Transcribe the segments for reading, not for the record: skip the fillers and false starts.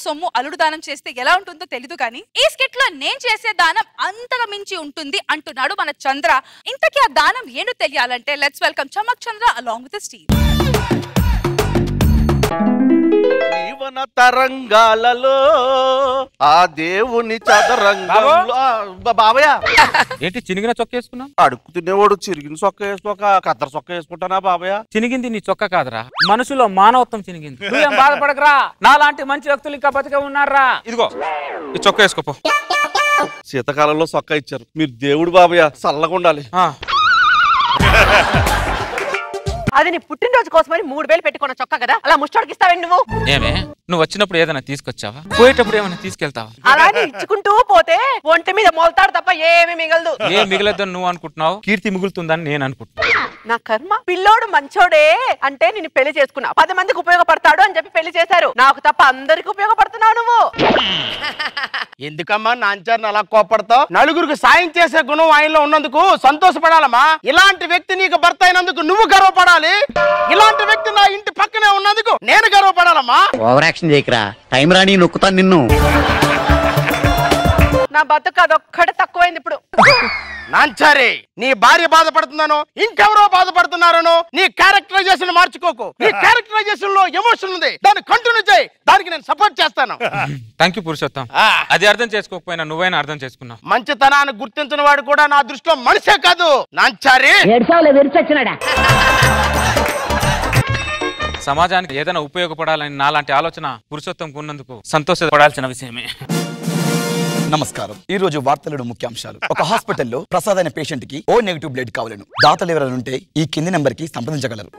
సొమ్ము అల్లుడు దానం చేస్తే ఎలా ఉంటుందో తెలీదు కానీ ఈ స్కిట్ లో నేను చేసే దానం అంతగా మించి ఉంటుంది అంటున్నాడు మన చంద్ర. ఇంతకీ ఆ దానం ఏంటో తెలియాలంటే let's welcome Chamak Chandra along with team. జీవన తరంగాలలో ఆ దేవుని చదరంగంలో బాబయ్య ఏంటి చినిగిన చొక్క వేసుకున్నా? అడుగు తినేవాడు చిరిగిన చొక్క వేసుకోక కత్తర చొక్క వేసుకుంటానా బాబయ్య? చినిగింది నీ చొక్క కాదురా, మనసులో మానవత్వం చినిగింది. నువ్వేం బాధపడకరా, నాలాంటి మంచి వ్యక్తులు ఇంకా బతికే ఉన్నారా. ఇదిగో ఈ చొక్క వేసుకోపో. శీతకాలంలో చొక్క ఇచ్చారు, మీరు దేవుడు బాబయ్య, చల్లగా ఉండాలి. అది నీ పుట్టినరోజు కోసమని 3000 పెట్టుకున్న చొక్కా కదా, అలా ముష్టోడికి ఇస్తావేంటి నువ్వు? ఏమే నువ్వు వచ్చినప్పుడు ఏదైనా తీసుకొచ్చావా? పోయేటప్పుడు ఏమైనా తీసుకెళ్తావా? అలానే ఇచ్చుకుంటూ పోతే ఒంటి మీద మొలతాడు తప్ప ఏమీ మిగలదు. ఏం మిగలద్దని నువ్వు అనుకుంటున్నావు, కీర్తి మిగులుతుందని నేను అనుకుంటున్నా. నా కర్మ, పిల్లోడు మంచోడే అంటే నేను పెళ్లి చేసుకున్నా, 10 మందికి ఉపయోగపడతాడు అని చెప్పి పెళ్లి చేశారు, నాకు తప్ప అందరికి ఉపయోగపడుతున్నావు నువ్వు. ఎందుకమ్మా నాంచారిని అలా కోపడతావు? నలుగురికి సాయం చేసే గుణం ఆయనలో ఉన్నందుకు సంతోషపడాలమ్మా. ఇలాంటి వ్యక్తి నీకు భర్త అయినందుకు నువ్వు గర్వపడాలి. ఇలాంటి వ్యక్తి నా ఇంటి పక్కనే ఉన్నందుకు నేను గర్వపడాలమ్మా. ఓవర్ యాక్షన్ చేయకరా, టైం రాని నొక్కుతాను నిన్ను. నా బతుకు అదొక్కడే తక్కువైంది ఇప్పుడు. నాంచారి, నీ భార్య బాధపడుతున్నానో ఇంకెవరో బాధపడుతున్నారనో నీ క్యారెక్టరైజేషన్ మార్చుకోకు. నీ క్యారెక్టరైజేషన్ లో ఎమోషన్ ఉంది, దాన్ని కంటిన్యూ చేయి, దానికి నేను సపోర్ట్ చేస్తాను. Thank you Purushottam. అది అర్థం చేసుకోకపోయినా నువ్వైనా అర్థం చేసుకున్నావు. మంచితనాన్ని గుర్తించిన వాడు కూడా నా దృష్టిలో మనిషే కాదు. నాంచారి, సమాజానికి ఏదైనా ఉపయోగపడాలని నాలాంటి ఆలోచన పురుషోత్తంకు ఉన్నందుకు సంతోషపడాల్సిన విషయమే. నమస్కారం. ఈ రోజు వార్తలలో ముఖ్యాంశాలు. ఒక హాస్పిటల్లో ప్రసాద్ అనే పేషెంట్ కి ఓ నెగిటివ్ బ్లడ్ కావాలను. దాతలు ఎవరైనా ఉంటే ఈ కింది నెంబర్ కి సంప్రదించగలరు.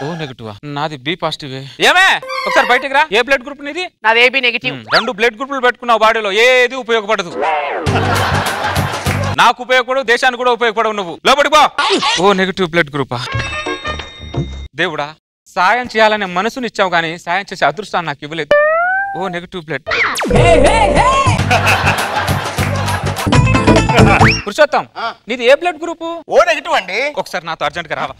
ఓ నెగిటివ్, నాది బి పాజిటివ్. ఏమే ఒకసారి బయటికి రా. ఏ బ్లడ్ గ్రూప్ నీది? నాది ఏబి నెగిటివ్. 2 బ్లడ్ గ్రూపులు పెట్టుకున్నావు, బాడీలో ఏది ఉపయోగపడదు. నాకు ఉపయోగపడవు, దేశానికి కూడా ఉపయోగపడవు. నువ్వు లోపలికి పో. ఓ నెగిటివ్ బ్లడ్ గ్రూపా? దేవుడా, సాయం చేయాలనే మనసునిచ్చావు కానీ సాయం చేసే అదృష్టాన్ని నాకు ఇవ్వలేదు. ఓ నెగిటివ్ బ్లడ్. పురుషోత్తం, నీది ఏ బ్లడ్ గ్రూప్? ఓ నెగిటివ్ అండి. ఒకసారి నాతో అర్జెంట్ గా రావా?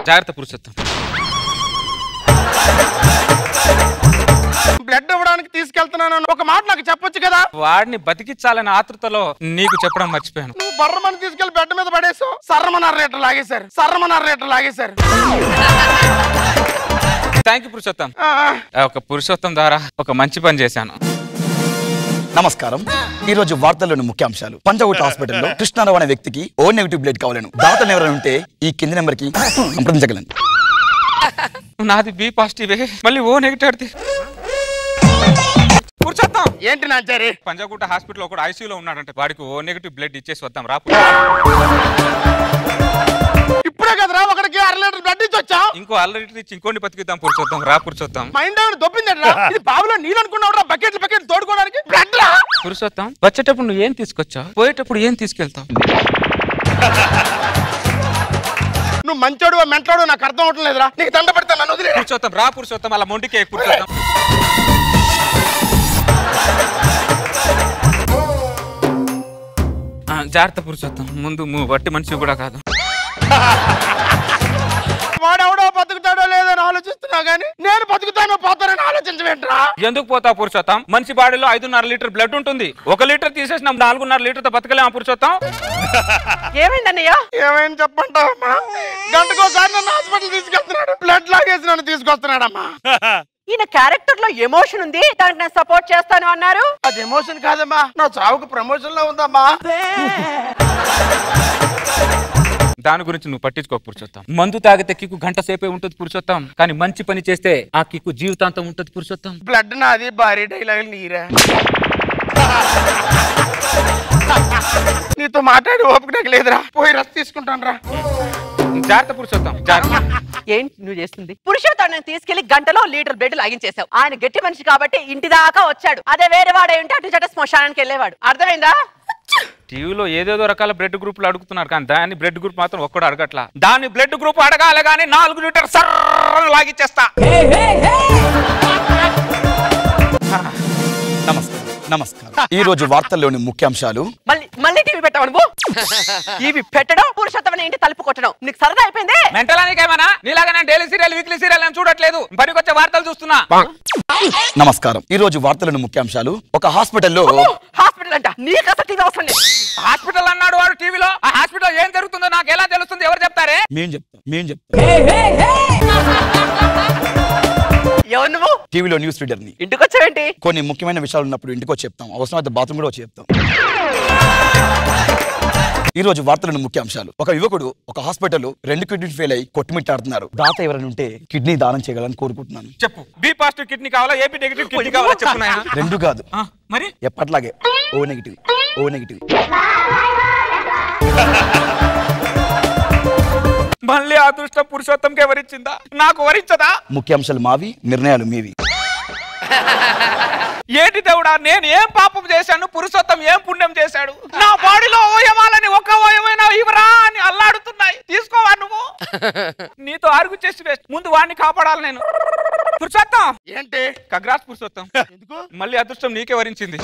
జాగ్రత్త పురుషోత్తం. బ్లడ్ ఇవ్వడానికి తీసుకెళ్తున్నాను, ఒక మాట నాకు చెప్పొచ్చు కదా. వాడిని బతికించాలనే ఆతృతలో నీకు చెప్పడం మర్చిపోయాను. నువ్వు బర్రమని తీసుకెళ్లి బెడ్ మీద పడేసావు, సర్రమన్నారు రేటర్ లాగేశారు. Thank you Purushottam. ఒక పురుషోత్తం ద్వారా ఒక మంచి పని చేశాను. నమస్కారం. ఈ రోజు వార్తల్లోని ముఖ్యాంశాలు. పంజాగుట్ట హాస్పిటల్లో కృష్ణారావు అనే వ్యక్తికి ఓ నెగిటివ్ బ్లడ్ కావాలను. దాతలు ఎవరైనా ఉంటే ఈ కింది నెంబర్ కి సంప్రదించగలను. నాది బి పాజిటివ్, మళ్ళీ ఓ నెగిటివ్. పురుషోత్తం, ఏంటి నాంచారి? పంజాగుట్ట హాస్పిటల్ ఒకడు ఐసీయూలో ఉన్నాడంటే వాడికి ఓ నెగిటివ్ బ్లడ్ ఇచ్చేసి వద్దాం రా. ఇప్పుడే కదరా ఒకడికి 1/2 లీటర్ బ్లడ్ ఇచ్చి వచ్చావు. ఇంకో 1/2 లీటర్ ఇచ్చి ఇంకోని బతికిద్దాం పురుషోత్తం. రా పురుషోత్తం. మైండ్ ఏమైనా దొబ్బిందండి? ఇది బావిలో నీళ్ళు అనుకున్నావు, బకెట్ తోడుకోవడానికి బ్లడ్ రా. పురుషోత్తం, వచ్చేటప్పుడు నువ్వు ఏం తీసుకొచ్చావు, పోయేటప్పుడు ఏం తీసుకెళ్తావు? నువ్వు మంచోడు మెంటోడు నాకు అర్థం అవటం లేదురా. నీకు దండ పెడతాను, నన్ను వదిలే. పురుషోత్తం రా పురుషోత్తం, అలా మొండికే పురుషోత్తం. జాగ్రత్త పురుషోత్తం, ముందు వట్టి మనిషి కూడా కాదు. వాడెవడో బతుకుతాడో లేదని ఆలోచిస్తున్నా గానీ నేను బతుకుతానో పోతానని ఆలోచించవేంట్రా? ఎందుకు పోతావు పురుషోత్తం? మనిషి బాడీలో 5.5 లీటర్ బ్లడ్ ఉంటుంది. 1 లీటర్ తీసేసిన 4.5 లీటర్ తో బతకలేమా పురుషోత్తం? ఏమైందన్నయ్య? ఏమైంది చెప్పంటావమ్మా? గంటకోసారి నన్ను హాస్పిటల్ తీసుకెళ్తున్నాడు, బ్లడ్ లాగేసి నన్ను తీసుకొస్తున్నాడమ్మా. ఈయన క్యారెక్టర్ లో ఎమోషన్ ఉంది, దానికి నేను సపోర్ట్ చేస్తాను అన్నారు. అది ఎమోషన్ కాదమ్మా, నా చావుకు ప్రమోషన్ లో ఉందమ్మా. దాని గురించి నువ్వు పట్టించుకో పురుషోత్తం. మందు తాగితే కిక్కు గంట సేపే ఉంటుంది పురుషోత్తం, కానీ మంచి పని చేస్తే ఆ కిక్కు జీవితాంతం ఉంటుంది పురుషోత్తం. బ్లడ్ నాది, భారీ డైలాగులు నీరా. నీతో మాట్లాడి ఓపిక నాకు లేదురా, పోయి రస్ తీసుకుంటాను రా. జాగ్రత్త పురుషోత్తం, జాగ్రత్త. ఏంటి నువ్వు చేస్తుంది? పురుషోత్తం తీసుకెళ్లి గంటలో లీటర్ బ్లడ్ లాగించేశావు. ఆయన గట్టి మనిషి కాబట్టి ఇంటి దాకా వచ్చాడు. అదే వేరే వాడే ఉంటే అటు చట శ్మశానానికి వెళ్ళేవాడు. అర్థమైందా? టీవీలో ఏదేదో రకాల బ్లడ్ గ్రూపులు అడుగుతున్నారు కానీ దాని బ్లడ్ గ్రూప్ మాత్రం ఒక్కడు అడగట్లా. దాని బ్లడ్ గ్రూప్ అడగాలి కానీ 4 లీటర్ సర్ర లాగిచ్చేస్తా. నమస్కారం. నమస్కారం. ఈ రోజు వార్తల్లోని ముఖ్యాంశాలు. మళ్ళీ టీవీ పెట్టావు నువ్వు. టీవీ పెట్టడం, పురుషోత్తమ ఏంటి తలుపు కొట్టడం, నీకు సరదా అయిపోయింది. మెంటలానికేమన్నా నీలాగా నేను డైలీ సీరియల్ వీక్లీ సీరియల్ అని చూడట్లేదు, పనికొచ్చే వార్తలు చూస్తున్నా. నమస్కారం. ఈ రోజు వార్తల్లోని ముఖ్యాంశాలు. ఒక హాస్పిటల్లో హాస్పిటల్ అంట, నీకు అసలు టీవీ అవసరం లేదు. హాస్పిటల్ అన్నాడు వాడు టీవీలో. ఆ హాస్పిటల్ ఏం జరుగుతుందో నాకు ఎలా తెలుస్తుంది? ఎవరు చెప్తారే? మేం చెప్తాం. ఎవరు నువ్వు? టీవీలో న్యూస్ రీడర్ ని. ఇంటికి వచ్చావేంటి? కొన్ని ముఖ్యమైన విషయాలు ఉన్నప్పుడు ఇంటికి వచ్చి చెప్తాం, అవసరమైతే బాత్రూమ్ కూడా వచ్చి చెప్తాం. ఈ రోజు వార్తలను ముఖ్యాంశాలు. ఒక యువకుడు ఒక హాస్పిటల్లో 2 కిడ్నీలు ఫెయిల్ అయి కొట్టుమిట్టాడుతున్నారు. దాత ఎవరైనా ఉంటే కిడ్నీ దానం చేయగలని కోరుకుంటున్నాను. చెప్పు. బి పాజిటివ్ కిడ్నీ కావాలా, ఏపీ నెగిటివ్ కిడ్నీ కావాలా? చెప్పు నాయనా. 2 కాదు, మరి ఎప్పట్లాగే ఓ నెగిటివ్. మళ్ళీ అదృష్టం పురుషోత్తంకి ఎవరిచ్చిందా? నాకు వరించదా? ముఖ్యాంశాలు మావి, నిర్ణయాలు మీవి. ఏంటి దేవుడా, నేను ఏం పాపం చేశాను? పురుషోత్తం ఏం పుణ్యం చేశాడు? నా బాడీలో అవయవాలని ఒక్క అవయవైనా ఇవరా అని అల్లాడుతున్నాయి. తీసుకోవా నువ్వు? నీతో ఆర్గు చేసి వేస్ట్. ముందు వాడిని కాపాడాలి నేను. పురుషోత్తం ఏంటి? కగ్రాస్ పురుషోత్తం. మళ్ళీ అదృష్టం నీకే వరించింది.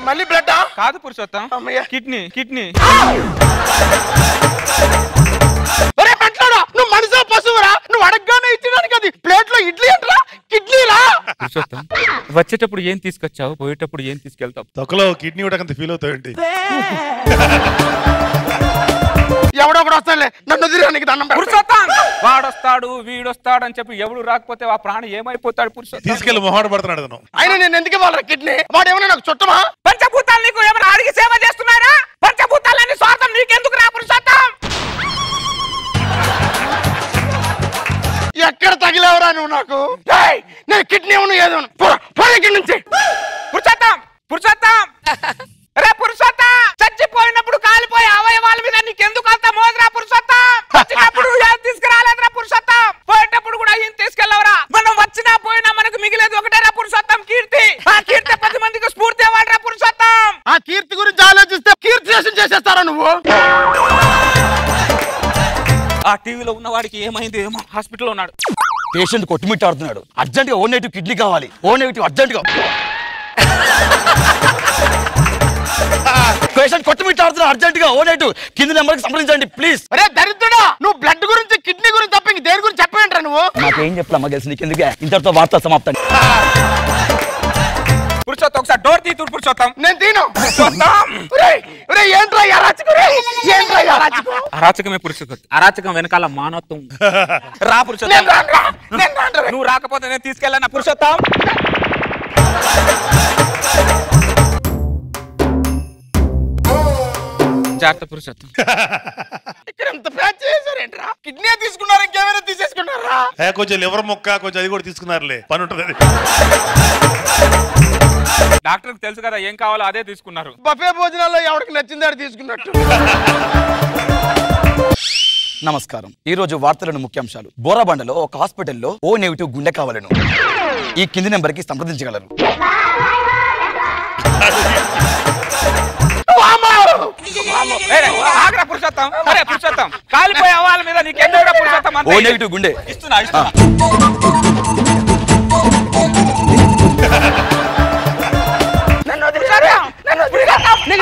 మళ్ళీ బ్లడ్ కాదు పురుషోత్తం, అమ్మయ్య. కిడ్నీ. నువ్వు మనిషి పశువురా? నువ్వు అడగగానే ఇచ్చడానికి అది ప్లేట్ లో ఇడ్లీ అంటరా, కిడ్నీలా? పురుషోత్తం, వచ్చేటప్పుడు ఏం తీసుకొచ్చావు, పోయేటప్పుడు ఏం తీసుకెళ్తావు? తొక్కలో కిడ్నీ ఉడకంత ఫీల్ అవుతావేంటి? ఎవడో ఒకడు వస్తాడులే, నన్ను వదిలేనికి దండం పెడతా. పురుషోత్తం, వాడొస్తాడు వీడొస్తాడు అని చెప్పి ఎవడు రాకపోతే ఆ ప్రాణి ఏమైపోతాడు? పురుషోత్తం తీసుకెళ్లి మొహాట పడుతున్నాడు అతను. ఆయన నేను ఎందుకు ఇవ్వాలరా కిడ్నీ? వాడు ఏమన్నా నాకు చుట్టమా? పంచభూతాలు నీకు ఏమైనా అడిగి సేవ చేస్తున్నారా? పంచభూతాలన్నీ స్వార్థం నీకెందుకు రా పురుషోత్తం? ఎక్కడ తగిలేవరా నువ్వు నాకు? నేను కిడ్నీ ఏదో ఇక్కడి నుంచి. పురుషోత్తం రే పురుషోత్తం, చచ్చిపోయినప్పుడు కాలిపోయే అవయవాల మీద నీకెందుకు అంత మోజరా పురుషోత్తం? వచ్చినప్పుడు ఏం తీసుకురాలేదురా పురుషోత్తం, పోయేటప్పుడు కూడా ఏం తీసుకెళ్ళవరా? మనం వచ్చినా పోయినా మనకు మిగిలేదు ఒకటేరా పురుషోత్తం, కీర్తి. ఆ కీర్తి 10 మందికి స్ఫూర్తి ఇవ్వాలరా పురుషోత్తం. ఆ కీర్తి గురించి ఆలోచిస్తే కీర్తి చేసిన చేసేస్తారా నువ్వు? ఆ టీవీలో ఉన్న వాడికి ఏమైంది ఏమో, హాస్పిటల్లో ఉన్నాడు. పేషెంట్ కొట్టుమిట్టాడుతున్నాడు. అర్జెంట్ గా ఓ నెగిటివ్ కిడ్నీ కావాలి. ఓ నెగిటివ్ అర్జెంట్ గా. పేషెంట్ కొట్టుమిట్టాడుతున్నాడు, అర్జెంట్ గా ఓ నెగిటివ్. కింది నెంబర్కి సంప్రదించండి ప్లీజ్. అరే దరిద్రుడా, నువ్వు బ్లడ్ గురించి కిడ్నీ గురించి తప్ప ఇంక దేని గురించి చెప్పేంట్రా నువ్వు? నాకేం చెప్పలమ్మా తెలుసు నీకు. ఎందుకే ఇంతటితో వార్త సమాప్తం. పురుషోత్తం ఒకసారి డోర్ తీ పురుషోత్తం. నేను తీను. అరాచకమే పురుషోత్తం, అరాచకం వెనకాల మానవత్వం. రా పురుషోత్తం, నువ్వు రాకపోతే నేను తీసుకెళ్ళాను పురుషోత్తం. జాగ్రత్త పురుషోత్తం. ఇక్కడ ఎంత ప్యాచ్ చేశారేంట్రా? కిడ్నీ తీసుకున్నారు, ఇంకేమైనా తీసేసుకున్నారా? కొంచెం లివర్ మొక్క కొంచెం అది కూడా తీసుకున్నారులే, పని ఉంటుంది. డాక్టర్కి తెలుసు కదా ఏం కావాలో అదే తీసుకున్నారు. బఫే భోజనాల్లో ఎవరికి నచ్చింది అది తీసుకున్నట్టు. నమస్కారం. ఈ రోజు వార్తలను ముఖ్యాంశాలు. బోరాబండలో ఒక హాస్పిటల్లో ఓ నెగిటివ్ గుండె కావాలను. ఈ కింది నెంబర్కి సంప్రదించగలరు. పురుషోత్తం, అరే పురుషోత్తం, కాలిపోయే అవ్వాల మీద నీకెందుకు పురుషోత్తం? ఓ నెగిటివ్ గుండె ఇస్తున్నా.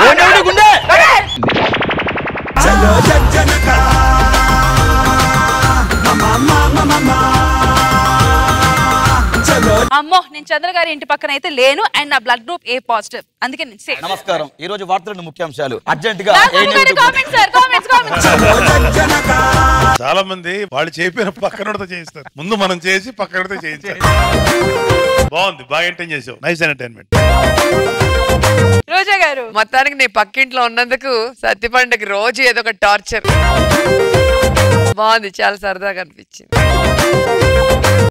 ఓ నెగిటివ్ గుండె. అమ్మో, నేను చంద్ర గారి ఇంటి పక్కన అయితే లేను, అండ్ నా బ్లడ్ గ్రూప్ ఏ పాజిటివ్, అందుకే నేను సేఫ్. నమస్కారం. ఈ రోజు వార్తలను ముఖ్యాంశాలు. అర్జెంట్ గా చాలా మంది వాళ్ళు చేపిన పక్కనతో చేయిస్తారు. ముందు మనం చేసి పక్కనతో చేయించాలి. బాగుంది, బాగా ఎంటర్టైన్ చేసావు. Nice entertainment. రోజా గారు, మొత్తానికి నీ పక్కింట్లో ఉన్నందుకు సత్యపండుకి రోజు ఏదో ఒక టార్చర్. బాగుంది, చాలా సరదాగా అనిపించింది.